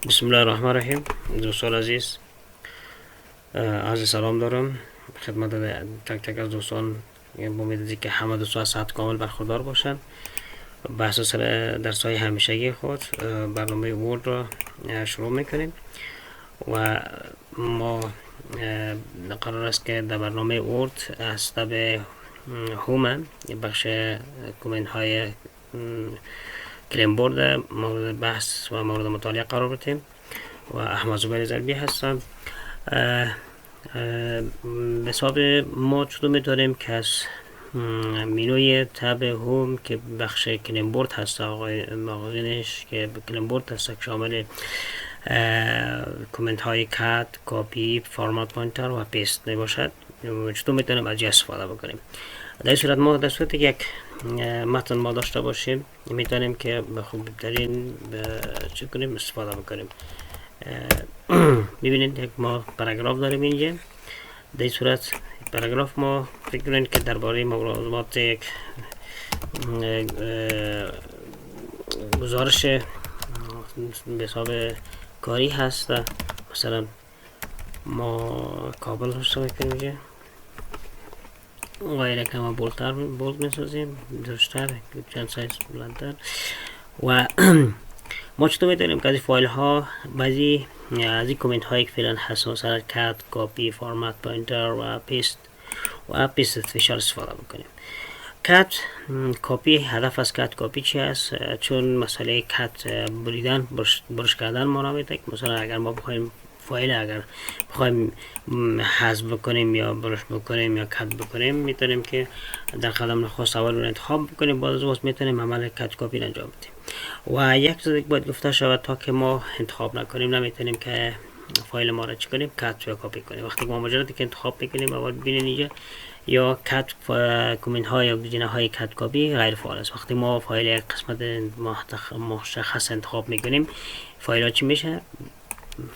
بسم الله الرحمن الرحیم. دوستان عزیز، عرض سلام دارم خدمت تک تک از دوستان. با امید که همه دوستان از صحت کامل برخوردار باشند. بحث سر درس های همیشگی خود برنامه ورد را شروع میکنیم و ما قرار است که در برنامه ورد از طب هوم بخش کومنت های کلیم مورد بحث و مورد مطالعه قرار بدیم و احمد زبیر زربی هستم. به حساب ما چطور می‌داریم که از مینوی تب هوم که بخش کلیمبورد هست، مغازینش که کلیمبورد هست، که شامل کومنت های کات، کاپی، فرمات پوینتر و پیست می باشد، چطور میتونیم از استفاده بکنیم. در صورت ما در صورتی که یک متن ما داشته باشیم میتونیم که به خوبترین چه کنیم استفاده بکنیم. ببینید یک ما پاراگراف داریم اینجا. در این صورت پاراگراف ما فکر کنید که درباره موضوعات یک گزارش به حساب کاری هست. مثلا ما کابل رو میکنیم اینجا غیر که ما بولد میسازیم درشتر چند سایز بلندتر و ما چطور میتونیم که از فایل ها بعضی از این کومنت هایی که فعلا هست، مثلا کات، کاپی، فرمت پوینتر و پیست فیشال استفاده بکنیم. کات کاپی، هدف از کات کاپی چی است؟ چون مسئله کات بریدن برش کردن ما میده که مثلا اگر ما بخوایم فایل اگر بخوایم حذف بکنیم یا برش بکنیم یا کات بکنیم، میتونیم که در قدم نخست اول رو انتخاب بکنیم، بعد از اون میتونیم عمل کات کاپی انجام بدیم. و یک چیز باید گفته شود، تا که ما انتخاب نکنیم نمیتونیم که فایل ما را چی کنیم کات یا کاپی کنیم. وقتی ما مجرد که انتخاب میکنیم اول ببینید اینجا یا کات کومنت ها یا گزینه های کات کاپی غیر فعال است. وقتی ما فایل یک قسمت مشخص انتخاب میکنیم فایل ها چی میشه؟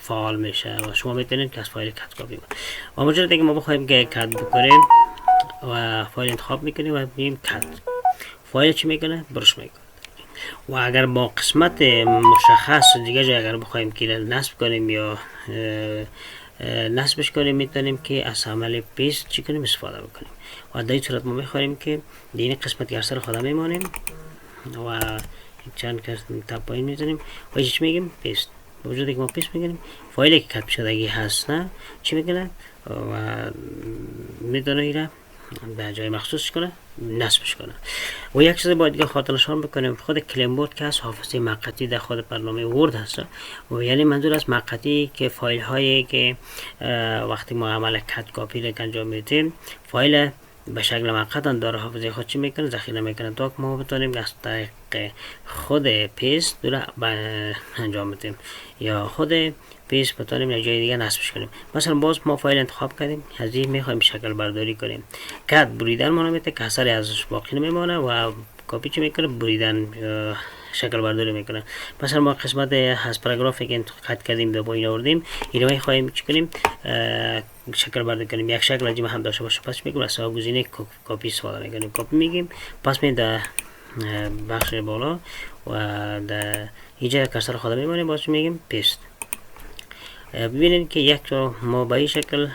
فعال میشه و شما میتونید که از فایل کات کاپی و مجرد که ما بخوایم که کات بکنیم و فایل انتخاب میکنیم و ببینیم کات، فایل چی میکنه؟ برش میکنه. و اگر با قسمت مشخص دیگه جای اگر بخوایم که نصب کنیم یا نصبش کنیم، میتونیم که از عمل پیست چی کنیم استفاده بکنیم. و در این صورت ما میخوایم که این قسمت که اثر خدا میمانیم و چند تا پایین میزنیم و چی میگیم پیست. وجودی که ما پیست میگیم فایلی که کات شدگی هست نه چی میکنه و میتونه ایره به جای مخصوص کنه نصبش کنه. و یک چیز باید که خاطر نشان بکنیم، خود کلیمبورد که از حافظه موقتی در خود برنامه ورد هست و یعنی منظور از موقتی که فایل هایی که وقتی ما عمل کات کاپی را انجام میدیم فایل به شکل موقت داره حافظه خود چی میکنه ذخیره میکنه تا که ما بتونیم از طریق خود پیست داره انجام بدیم یا خود پیست بتونیم یا جای دیگه نصبش کنیم. مثلا باز ما فایل انتخاب کردیم، از این میخوایم شکل برداری کنیم. کات بریدن ما نمیده که اثری ازش باقی نمیمونه و کاپی چی میکنه بریدن شکل برداری میکنه. مثلا ما قسمت از پاراگرافی که انتخاب کردیم به پایین آوردیم اینو میخوایم چی کنیم شکل برداری کنیم، یک شکل عجیب هم داشته باشه، پس میگیم از گزینه کاپی استفاده میکنیم. کاپی میگیم پس می در بخش بالا و در اینجا کسر خدا میمونیم باز میگیم پیست. ببینید که یک ما به این شکل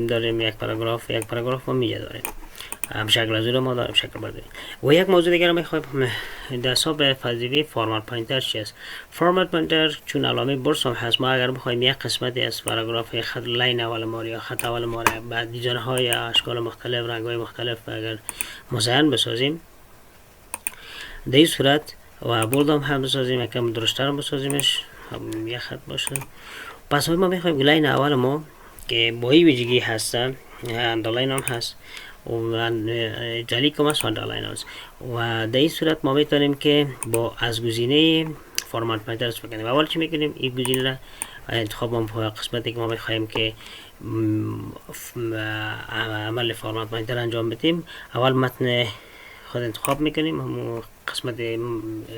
داریم یک پاراگراف ما میجا داریم هم شکل از رو ما داریم شکل برداریم. و یک موضوع دیگر رو میخوایم در حساب فضیلی فرمت پوینتر چی است. فرمت پوینتر چون علامه برس هم هست، ما اگر بخوایم یک قسمتی از پاراگراف خط لاین اول ما یا خط اول ما بعد دیزاین های یا اشکال مختلف رنگ های مختلف اگر مزین بسازیم در این صورت و بولد هم بسازیم یکم درشتر هم بسازیمش یک خط باشه، پس ما میخوایم لاین اول ما که با این ویژگی هستن اندرلاین هم هست و جلی کم است و اندرلاین هست و در این صورت ما میتونیم که با از گزینه فرمت پوینتر استفاده کنیم. اول چی میکنیم این گزینه را انتخاب با قسمتی که ما میخوایم که عمل فرمت پوینتر انجام بدیم، اول متن خود انتخاب میکنیم، همون قسمت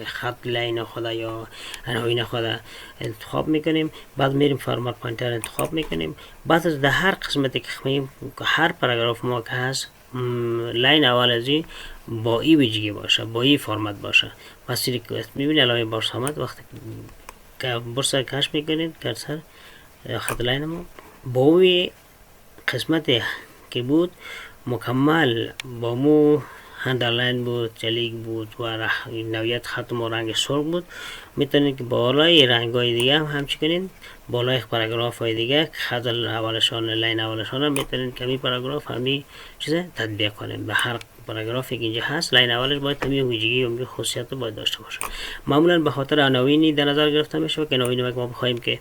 خط لاین خدا یا عناوین خدا انتخاب میکنیم، بعد میریم فرمت پوینتر انتخاب میکنیم، بعد از در هر قسمتی که خواهیم هر پاراگراف ما که هست لاین اول ازی با این ویژگی باشه با این فرمت باشه. پس میبینی علامه بارس آمد وقتی که برسر کش میکنید کرسر خط لاین ما باوی قسمت که بود مکمل با مو هندرلاین بود، چلیک بود و نوعیت خط و رنگ سرخ بود. میتونید که بالای رنگ های دیگه هم همچی کنید، بالای پاراگراف های دیگه خط اولشان لاین اولشان میتونید که همین پاراگراف همین چیز تطبیق کنید. به هر پاراگرافی که اینجا هست لاین اولش باید همین ویژگی و خاصیت باید داشته باشه. معمولا به خاطر عناوینی در نظر گرفته میشه که عناوین ما بخوایم که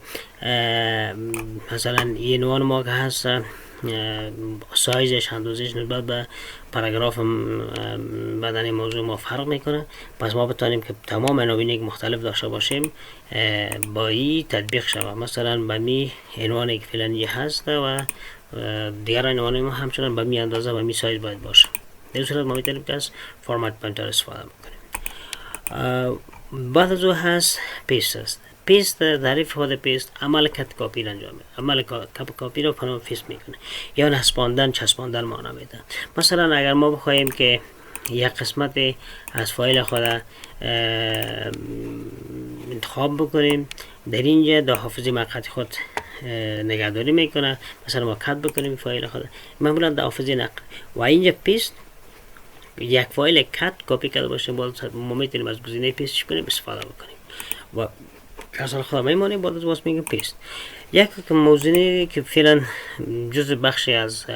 مثلا این عنوان ما که هست سایزش اندازش نسبت به پاراگراف بدن موضوع ما فرق میکنه، پس ما بتونیم که تمام عناوینی که مختلف داشته باشیم با این تطبیق شود. مثلا به می عنوانی که فعلا هست و دیگر عنوان ما همچنان به می اندازه و می سایز باید باشه. در صورت ما میتونیم که از فرمت پوینتر استفاده بکنیم. بعد از او هست پیست است. پیست تعریف خود پیست عمل کت کاپی را انجام میده. عمل کاپی را فنوم پیست میکنه یا نسباندن چسباندن معنا میده. مثلا اگر ما بخوایم که یک قسمت از فایل خود انتخاب بکنیم، در اینجا در حافظه مقطع خود نگهداری میکنه، مثلا ما کات بکنیم فایل خود معمولا در حافظه نقل و اینجا پیست یک فایل کات کپی کرده باشه باید ما میتونیم از گزینه پیست کنیم استفاده بکنیم و اصلا خدا میمانیم باید از واسه میگیم پیست. یک موضوعی که فعلا جز بخشی از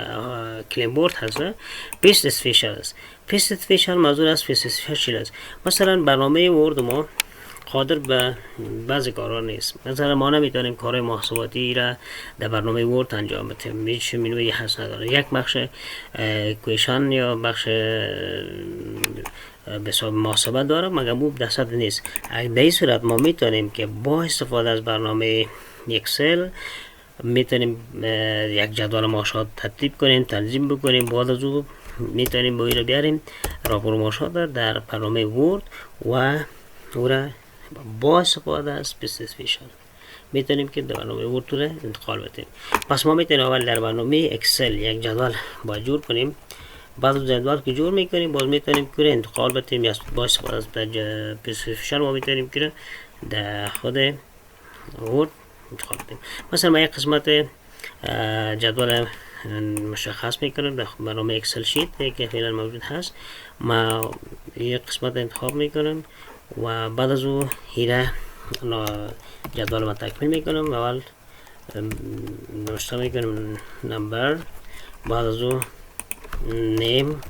کلیمبورد هست پیست اسپیشل است. پیست اسپیشل موضوع است. پیست اسپیشل است مثلا برنامه ورد ما قادر به بعضی کارها نیست. مثلا ما نمیتونیم کار محاسباتی را در برنامه ورد انجام بدیم، هیچ منوی هست نداره. یک بخش کویشن یا بخش به محاسبه داره مگر او دست نیست. در این صورت ما میتونیم که با استفاده از برنامه اکسل میتونیم یک جدول ماشات ترتیب کنیم، تنظیم بکنیم، بعد از او میتونیم با این رو بیاریم راپور ماشات در برنامه ورد و او را با استفاده از پیست اسپیشل میتونیم که در برنامه ورد رو انتقال بدیم. پس ما میتونیم اول در برنامه اکسل یک جدول با جور کنیم، بعد از جدول که جور میکنیم باز میتونیم که انتقال بدیم یا با استفاده از پیست اسپیشل ما میتونیم که در خود ورد انتقال بدیم. مثلا ما یک قسمت جدول مشخص میکنم در برنامه اکسل شیت که فعلا موجود هست، ما یک قسمت انتخاب میکنم و بعد از او هیره جدول ما تکمیل میکنم. اول نوشته میکنم نمبر، بعد از او نیم،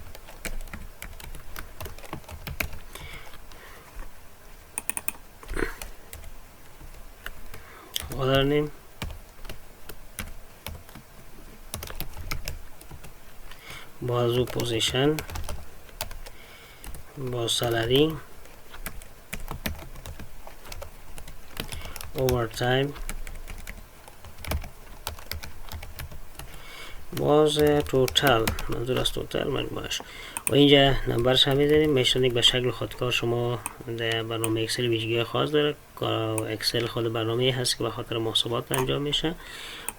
other name، بعد از او پوزیشن، با سالری، overtime، باز توتال، منظور از توتال مجموعش و اینجا نمبرش هم میذاریم. میشنید به شکل خودکار شما در برنامه اکسل ویژگی خاص داره. اکسل خود برنامه هست که به خاطر محاسبات انجام میشه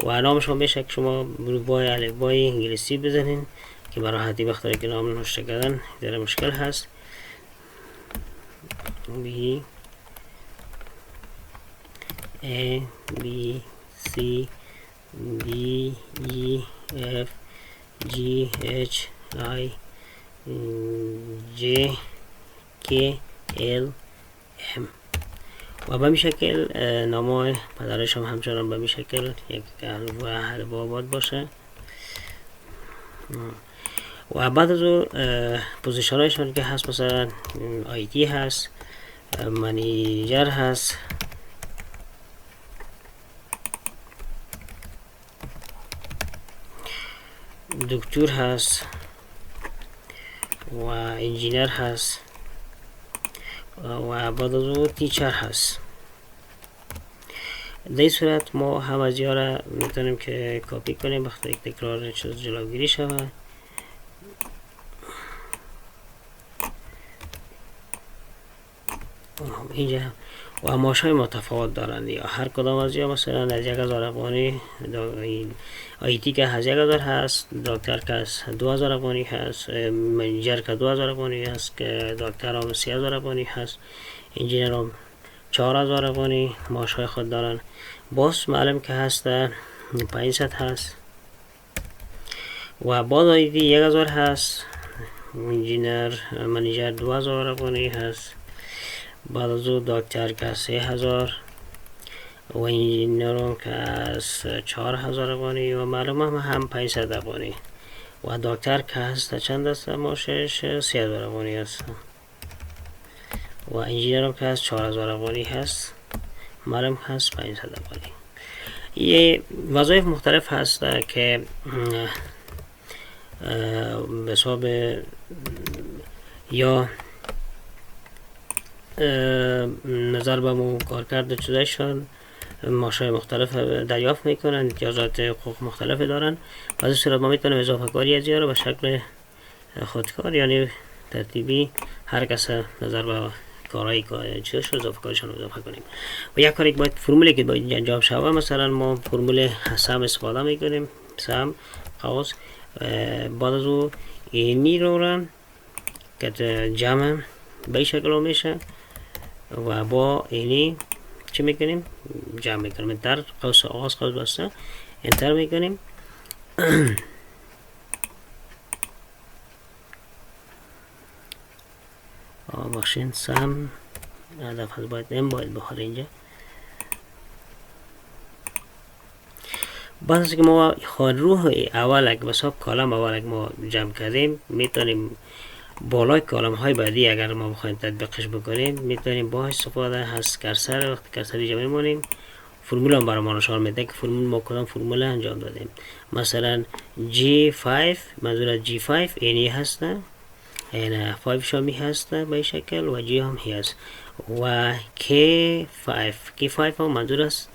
و نامش هم میشه که شما بای الفبای انگلیسی بزنین که برای راحتی بخاطر که نام نوشته کردن در مشکل هست. B A B C D E F G H I J K L M و به این شکل نام پدرش هم همچنان به این شکل یک حرف آباد باشه و بعد از اون پوزیشن هایشان که هست مثلا آیتی هست، منیجر هست، دکتر هست و انجینیر هست و بعد از اون تیچر هست. در این صورت ما هم از را میتونیم که کپی کنیم وقتی یک تکرار جلوگیری شود. اینجا و ماشای متفاوت دارند یا هر کدام از یا مثلا از 1000 افغانی آیتی که از 1000 هست، دکتر که از 2000 افغانی هست، منیجر که 2000 افغانی هست، که دکتر هم 3000 افغانی هست، انجینیر هم 4000 افغانی معاش های خود دارن. باز معلوم که هست 500 هست و باز آیدی 1000 هست. انجینر منیجر 2000 افغانی هست. بعد از او دکتر که 3000 و انجینرون که از 4000 افغانی و معلوم هم 500 افغانی و دکتر که هست چند است معاشش 3000 افغانی هست و انجینرون که هست 4000 افغانی هست معلوم هست 500 افغانی. یه وظایف مختلف هست که به حساب یا نظر به مو کارکرد چیزایشان معاشهای مختلف دریافت میکنن، امتیازات حقوق مختلف دارن. و از صورت ما میتونیم اضافه کاری از رو به شکل خودکار یعنی ترتیبی هر کس نظر به کارهای چیزش اضافه کارشان رو اضافه کنیم. و یک کاری که باید فرمولی که باید انجام شوه، مثلا ما فرمول سهم استفاده میکنیم، سهم خواست بعد از او اینی رو که جمع به شکل میشه و با اینی چی میکنیم؟ جمع میکنیم. انتر قوس آغاز قوس بسته انتر میکنیم. بخشین سهم هدف هست باید ام باید بخواد اینجا. بعد از که ما روح اول اگه بساب کالم اول اگه ما جمع کردیم میتونیم بالای کالم های بعدی اگر ما بخوایم تطبیقش بکنیم میتونیم با استفاده از کرسر وقتی کرسر اینجا میمونیم فرمول هم برای ما نشان میده که فرمول ما کدام فرمول انجام دادیم. مثلا G5 منظور از G5 اینی هسته، این 5 شامی هسته به شکل و G هم هست و K5 هم منظور است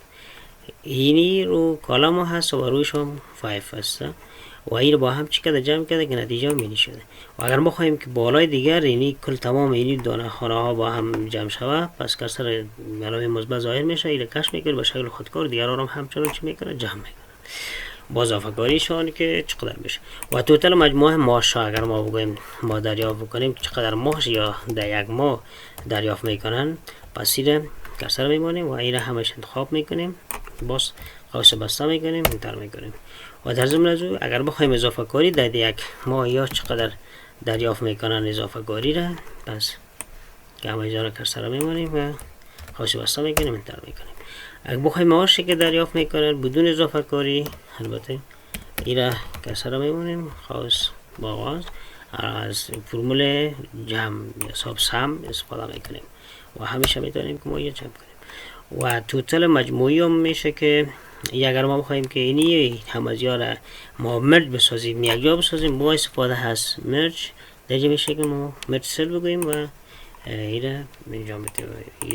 اینی رو کالم هست و رویش هم 5 هسته و این با هم چی کرده جمع کرده که نتیجه مینی شده. و اگر ما خواهیم که بالای دیگر اینی کل تمام اینی دانه خانه ها با هم جمع شوه پس کرسر علامه مثبت ظاهر میشه، این کش میکنه به شکل خودکار دیگر رو هم همچنان چی میکنه جمع میکنه با اضافه کاریشان که چقدر میشه. و توتال مجموعه معاش اگر ما بگویم ما دریافت بکنیم چقدر ماهش یا در یک ماه دریافت میکنن پس این کرسر میمونیم و این همش انتخاب میکنیم باز قوس بسته میکنیم انتر میکنیم. و در ضمن از او اگر بخوایم اضافه کاری در یک ماه یا چقدر دریافت میکنن اضافه کاری را پس که همه جا را کرسر میمونیم و قوس بسته میکنیم انتر میکنیم. اگر بخوایم معاشی که دریافت میکنن بدون اضافه کاری البته این را کرسر میمونیم قوس با آغاز از فرمول جمع حساب سهم استفاده میکنیم و همیشه میتونیم که ما یه جمع کنیم. و توتال مجموعی هم میشه که اگر ما بخوایم که اینی همه را ما مرج بسازیم یک جا بسازیم با استفاده هست مرج در جمعی شکل ما مرج سل بگویم و این را انجام بتیم.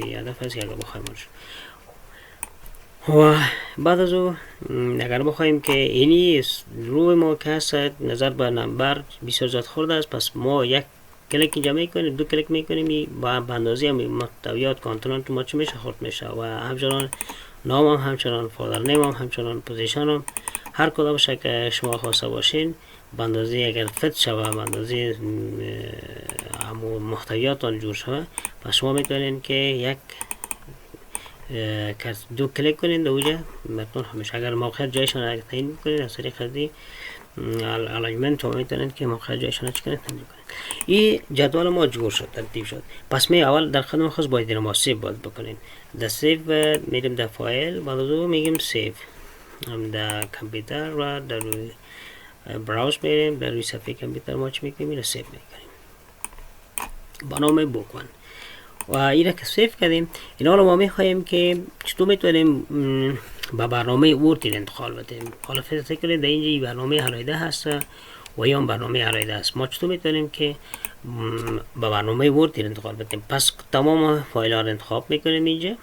یه هدف هست که اگر بخوایم و بعد از او اگر بخوایم که اینی روی ما که هست نظر به نمبر بسیار زیاد خورده است پس ما یک کلیک اینجا میکنیم دو کلیک میکنیم با اندازه هم محتویات کانترنت ما چی میشه خورد میشه و همچنان نام هم همچنان فادر نیم هم همچنان پوزیشن هم هر کدام باشه که شما خواسته باشین به اندازه اگر فت شوه به اندازه همون محتویات آن جور شوه پس شما میتونین که یک دو کلیک کنین دوجه بتون همیشه اگر موقعیت جایشان اگر تعیین کنین از طریق خیلی الاینمنت رو میتونین که موقعیت جایشان چکنین تعیین کنین. این جدول ما جور شد ترتیب شد. پس می اول در خدمت خاص باید این ما سیو باید بکنین. در سیو میریم در فایل بعد از اون میگیم سیو در کامپیوتر و در روی براوز میریم در روی صفحه کامپیوتر ما چی میکنیم این سیو میکنیم با نام بوک ون و این را که سیو کردیم. این حالا ما میخواییم که چطور میتونیم با برنامه ورد انتقال بدیم. حالا فکر کنید در اینجا برنامه علایده هست و یا برنامه علایده است. ما چطور میتونیم که با برنامه ورد انتقال بدیم. پس تمام فایل ها رو انتخاب میکنیم اینجا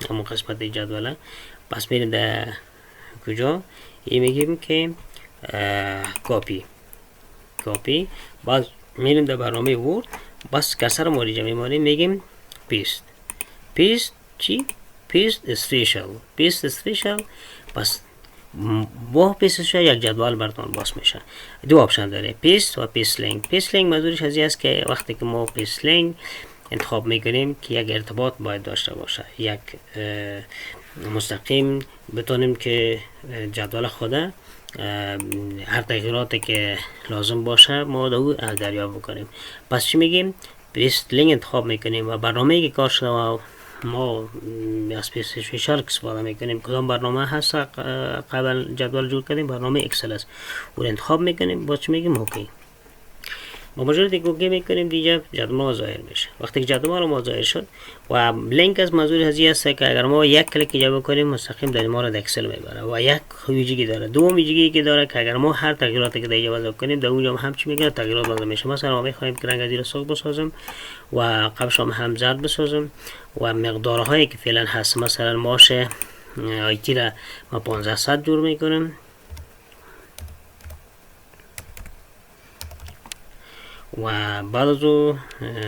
همون قسمت جدوله. پس میریم در کجا این میگیم که کاپی باز میریم در برنامه ورد بس کرسر ما اینجا میمانیم میگیم پیست چی؟ پیست اسپیشل پس با پیستش یک جدول براتون باز میشه. دو آپشن داره پیست و پیست لینک. پیست لینک منظورش از این است که وقتی که ما پیست لینک انتخاب میکنیم که یک ارتباط باید داشته باشه، یک مستقیم بتونیم که جدول خوده هر تغییراتی که لازم باشه ما دو دریافت بکنیم. پس چی میگیم؟ بیست لینک انتخاب میکنیم و برنامه که کار شده و ما از پیش شارک استفاده میکنیم. کدام برنامه هست قبل جدول جور کردیم؟ برنامه اکسل است. او انتخاب میکنیم. باز چی میگیم؟ اوکی. با مجرد اوکی میکنیم دیگه جدول ما ظاهر میشه. وقتی که جدول ما ظاهر شد و لینک از منظور هزی است که اگر ما یک کلیک اینجا بکنیم مستقیم در ما را در اکسل میبره و یک ویژگی داره. دوم ویژگی که داره که اگر ما هر تغییراتی که در اینجا وضع کنیم در اونجا هم چی میگه تغییرات وضع میشه. مثلا ما میخوایم که رنگ زیر سرخ بسازم و قبلش هم زرد بسازم و مقدارهایی که فعلا هست مثلا ماشه آیتی را ما 1500 جور میکنم و بعد از او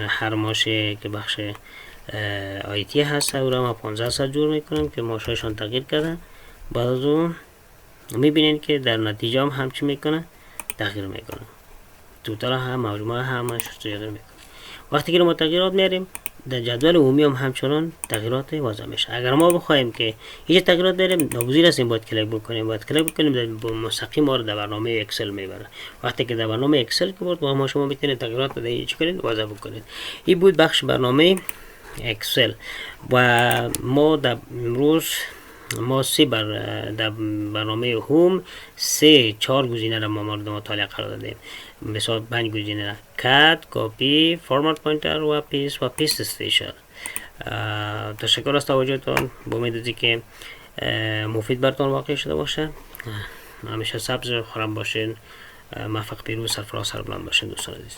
هر ماشه که بخش آیتی هست او را ما 1500 جور میکنم که ماشهایشان تغییر کرده. بعد از او میبینین که در نتیجه هم همچی میکنه تغییر میکنه. توتال هم مجموعه همش تغییر میکنه. وقتی که ما تغییرات میاریم در جدول عمومی هم همچنان تغییرات وضع میشه. اگر ما بخوایم که هیچ تغییرات داریم ناگزیر هستیم باید کلیک بکنیم. باید کلیک بکنیم در مستقیم ما رو در برنامه اکسل میبره. وقتی که در برنامه اکسل که بود ما شما میتونید تغییرات رو چی کنید وضع بکنید. این بود بخش برنامه اکسل و ما در امروز ما در برنامه هوم 3-4 گزینه را ما مورد مطالعه قرار دادیم. مثلا 5 گزینه کات، کپی، فرمت پوینتر و پیست استیشن. تشکر از توجهتان. با امید که مفید براتون واقع شده باشه. همیشه سبز خورم باشین. موفق پیروز سرفراز سربلند باشین دوستان عزیز.